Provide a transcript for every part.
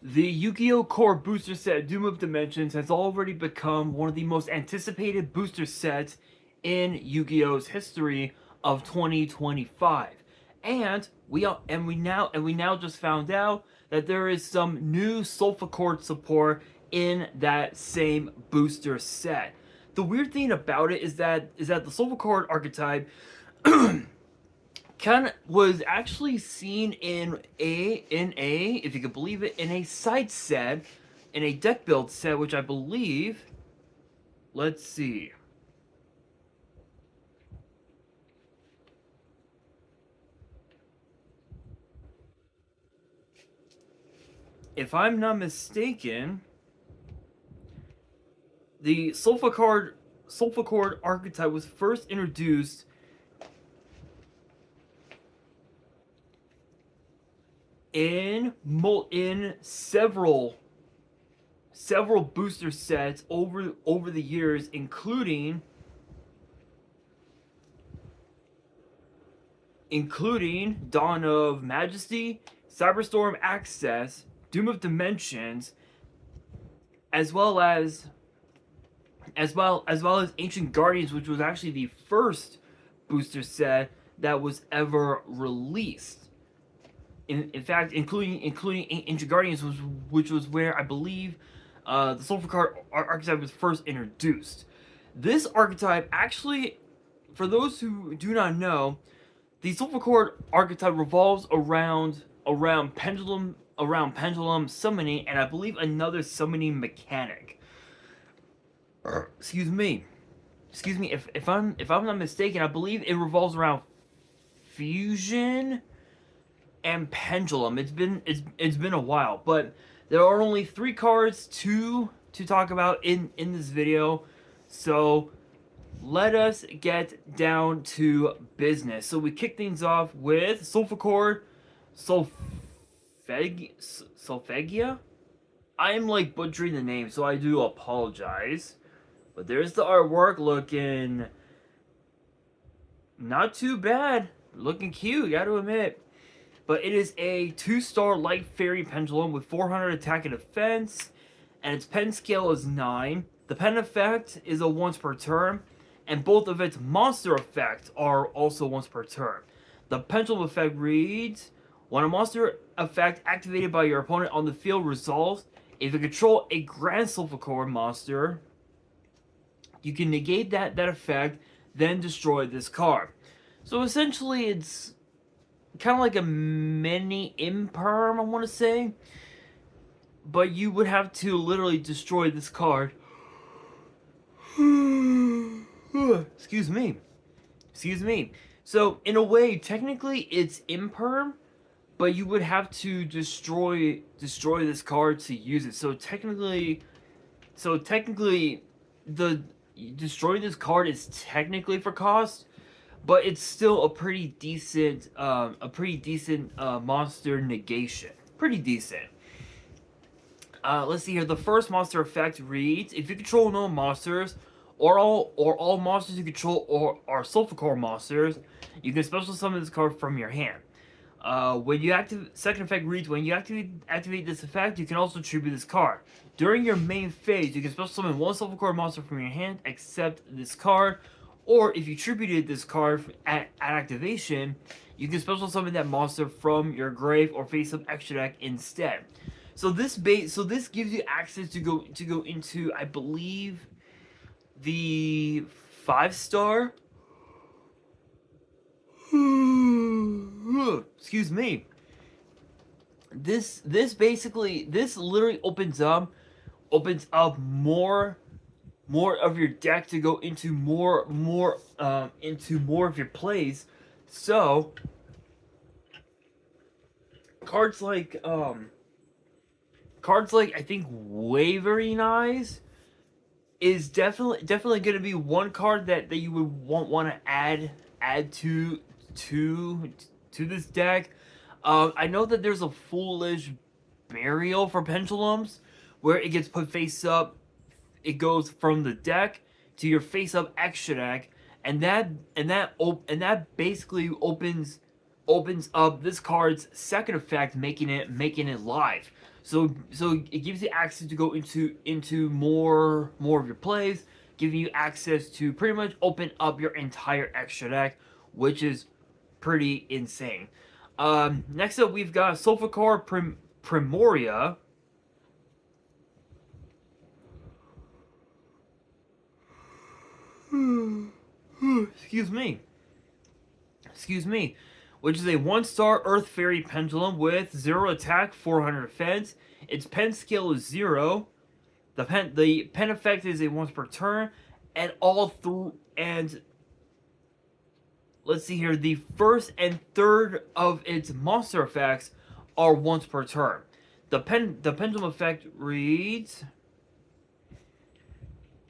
The Yu-Gi-Oh! Core booster set Doom of Dimensions has already become one of the most anticipated booster sets in Yu-Gi-Oh's history of 2025. And we now just found out that there is some new Solfachord support in that same booster set. The weird thing about it is that the Solfachord archetype was actually seen in a if you could believe it, in a side set, in a deck build set, which I believe, let's see, if I'm not mistaken, the Solfachord archetype was first introduced in several booster sets over the years, including Dawn of Majesty, Cyberstorm Access, Doom of Dimensions, as well as Ancient Guardians, which was actually the first booster set that was ever released. In fact, including Ancient Guardians, which was where I believe the Solfachord archetype was first introduced. This archetype actually, for those who do not know, the Solfachord archetype revolves around pendulum summoning, and I believe another summoning mechanic. Excuse me. If I'm not mistaken, I believe it revolves around fusion and pendulum. It's been a while, but there are only 3 cards to talk about in this video, so let us get down to business. So we kick things off with Solfachord Solfagia. I am like butchering the name, so I do apologize. But there's the artwork, looking not too bad, looking cute, gotta admit. But it is a 2-star light fairy pendulum with 400 attack and defense, and its pen scale is 9. The pen effect is a once per turn, and both of its monster effects are also once per turn. The pendulum effect reads: when a monster effect activated by your opponent on the field resolves, if you control a Grand Solfachord monster, you can negate that effect, then destroy this card. So essentially, it's kind of like a mini imperm, I want to say, but you would have to literally destroy this card. Excuse me. So in a way, technically it's imperm, but you would have to destroy this card to use it. So technically, the destroying this card is technically for cost, but it's still a pretty decent monster negation. Pretty decent. Let's see here. The first monster effect reads: if you control no monsters, or all monsters you control are Solfachord monsters, you can special summon this card from your hand. When you second effect reads: when you activate this effect, you can also tribute this card. During your main phase, you can special summon one Solfachord monster from your hand, except this card. Or if you tributed this card at activation, you can special summon that monster from your grave or face-up extra deck instead. So this gives you access to go into, I believe, the 5-star. Excuse me. This literally opens up more of your deck to go into more of your plays. So cards like I think Wavering Eyes is definitely going to be one card that you would want to add to this deck. I know that there's a Foolish Burial for pendulums where it gets put face up. It goes from the deck to your face up extra deck, and that basically opens up this card's second effect, making it live. So it gives you access to go into more of your plays, giving you access to pretty much open up your entire extra deck, which is pretty insane. Next up, we've got Solfachord Primoria. Excuse me. Excuse me. Which is a 1-star Earth Fairy Pendulum with 0 attack, 400 defense. Its pen skill is 0. The pen effect is a once per turn, and let's see here. The first and third of its monster effects are once per turn. The pendulum effect reads,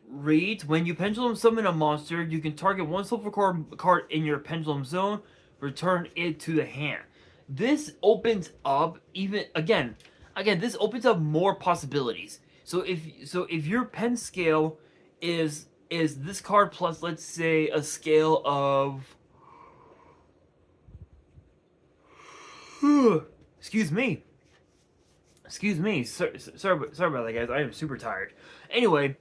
when you pendulum summon a monster, you can target one Solfachord card in your pendulum zone, return it to the hand. This opens up this opens up more possibilities. So if your pen scale is this card plus, let's say, a scale of excuse me. Sorry about that, guys. I am super tired. Anyway,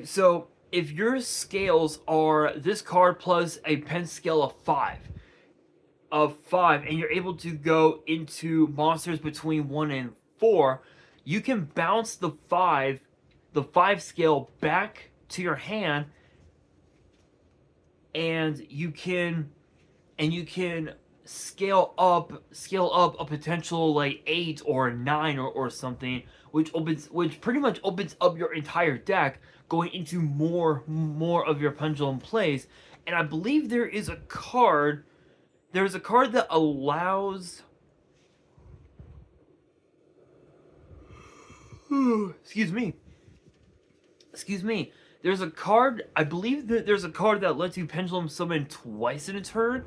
so if your scales are this card plus a pen scale of 5, and you're able to go into monsters between 1 and 4, you can bounce the 5 scale back to your hand, and you can scale up a potential like 8 or 9 or something, which pretty much opens up your entire deck, going into more of your pendulum plays. And I believe there's a card that allows excuse me. There's a card, I believe that there's a card that lets you pendulum summon twice in a turn.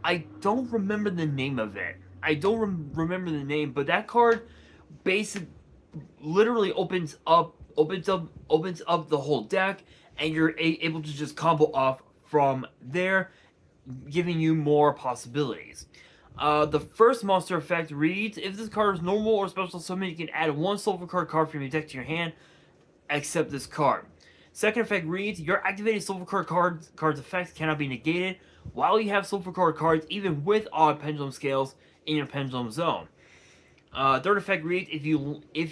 I don't remember the name of it. Remember the name, but that card basically literally opens up the whole deck, and you're able to just combo off from there, giving you more possibilities. The first monster effect reads, if this card is normal or special summon, you can add 1 Solfachord card from your deck to your hand, except this card. Second effect reads, your activated Solfachord card's effects cannot be negated while you have Solfachord cards, even with odd pendulum scales, in your pendulum zone. Third effect reads, if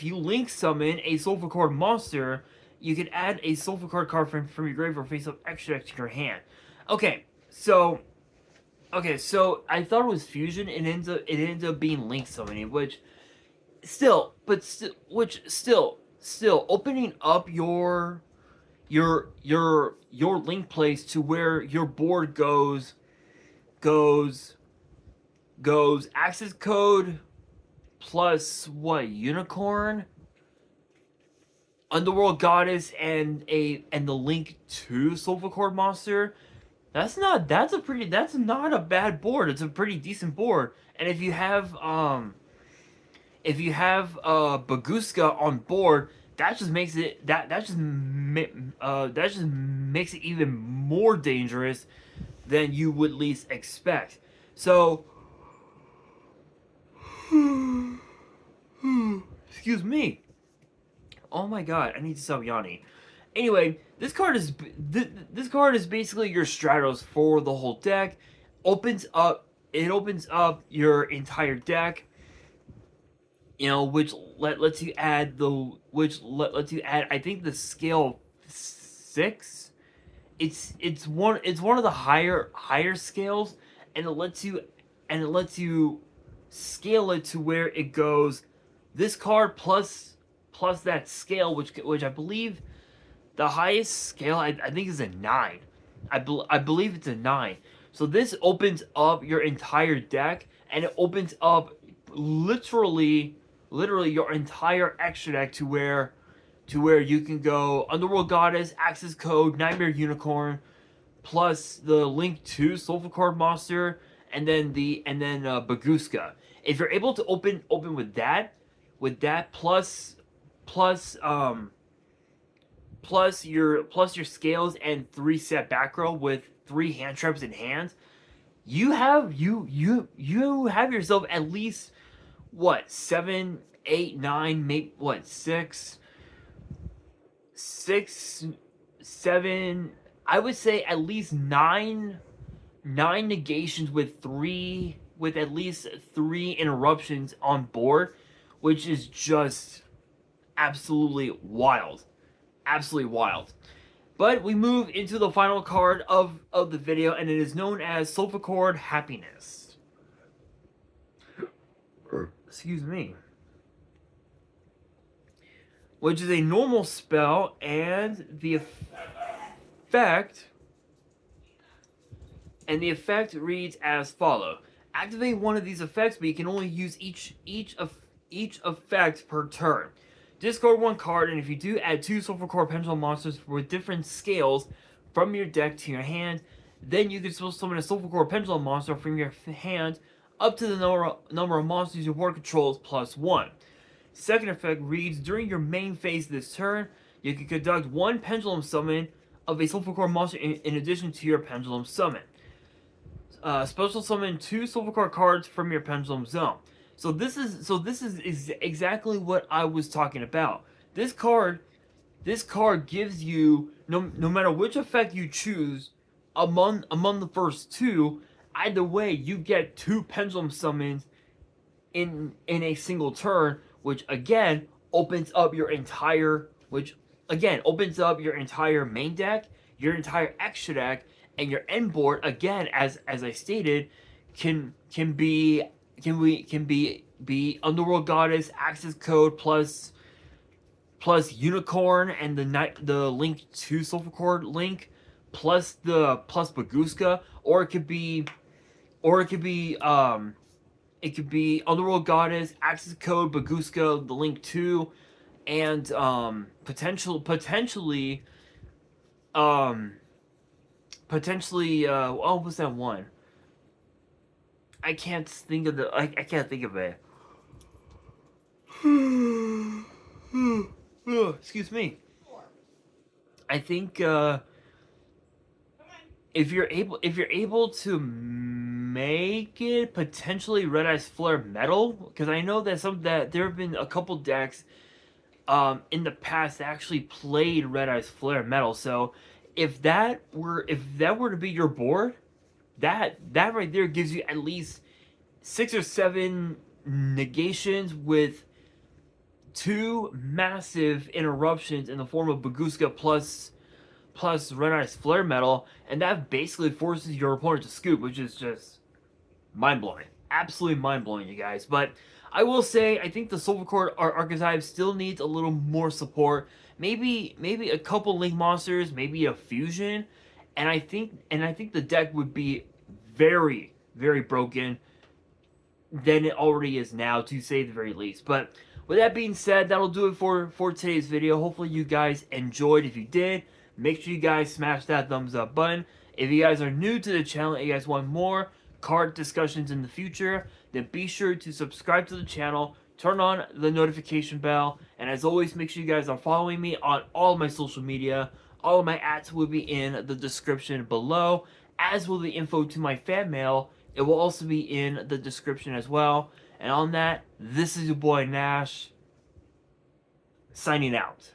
you link summon a Solfachord monster, you can add a Solfachord card from your grave or face-up extra deck to your hand. Okay, so I thought it was fusion, and it ends up being link summoning, which still opening up your link place to where your board goes access code plus what, unicorn, underworld goddess, and the link to Solfachord monster. That's not a bad board. It's a pretty decent board. And if you have Baguska on board, that just makes it even more dangerous than you would least expect. So excuse me. Oh my god, I need to stop yawning. Anyway, this card is basically your Stratos for the whole deck. Opens up your entire deck. You know, which lets you add I think the scale 6. It's one of the higher scales, and it lets you scale it to where it goes this card plus that scale, which I believe the highest scale I think is a 9. I believe it's a 9. So this opens up your entire deck, and it opens up literally your entire extra deck to where you can go Underworld Goddess, Access Code, Nightmare Unicorn, plus the link to Solfachord monster, and then Baguska. If you're able to open with that plus your scales and 3 set back row with 3 hand traps in hand, you have yourself at least what, 7, 8, 9, maybe what, 6, 7. I would say at least nine negations with at least 3 interruptions on board, which is just absolutely wild. Absolutely wild. But we move into the final card of the video, and it is known as Solfachord Happiness. Excuse me. Which is a normal spell, and the effect reads as follow. Activate one of these effects, but you can only use each effect per turn. Discard one card, and if you do, add 2 Solfachord Pendulum monsters with different scales from your deck to your hand. Then you can still summon a Solfachord Pendulum monster from your hand up to the number of monsters your board controls plus 1. Second effect reads, during your main phase this turn, you can conduct 1 Pendulum summon of a Solfachord monster in addition to your Pendulum summon. Special summon 2 Solfachord cards from your Pendulum zone. So this is exactly what I was talking about. This card gives you no matter which effect you choose among the first 2, either way you get 2 Pendulum summons in a single turn, which again opens up your entire main deck, your entire extra deck, and your end board again, as I stated, can be Underworld Goddess, Access Code plus Unicorn and the link to Solfachord link plus Baguska, or it could be Underworld Goddess, Access Code, Baguska, the link to, and potentially what was that one? I can't think of it. Excuse me. I think if you're able to make it potentially Red Eyes Flare Metal, because I know that there have been a couple decks in the past that actually played Red Eyes Flare Metal. So if that were to be your board, that right there gives you at least 6 or 7 negations with 2 massive interruptions in the form of Baguska plus Red Eyes Flare Metal, and that basically forces your opponent to scoop, which is just mind-blowing. Absolutely mind-blowing, you guys. But I will say, I think the Solfachord archetype still needs a little more support. Maybe a couple Link monsters, maybe a fusion, and I think the deck would be very, very broken than it already is now, to say the very least. But with that being said, that'll do it for today's video. Hopefully you guys enjoyed. If you did, make sure you guys smash that thumbs up button. If you guys are new to the channel and you guys want more card discussions in the future, then be sure to subscribe to the channel, turn on the notification bell, and as always, make sure you guys are following me on all of my social media. All of my ads will be in the description below, as will the info to my fan mail. It will also be in the description as well. And on that, this is your boy Nash, signing out.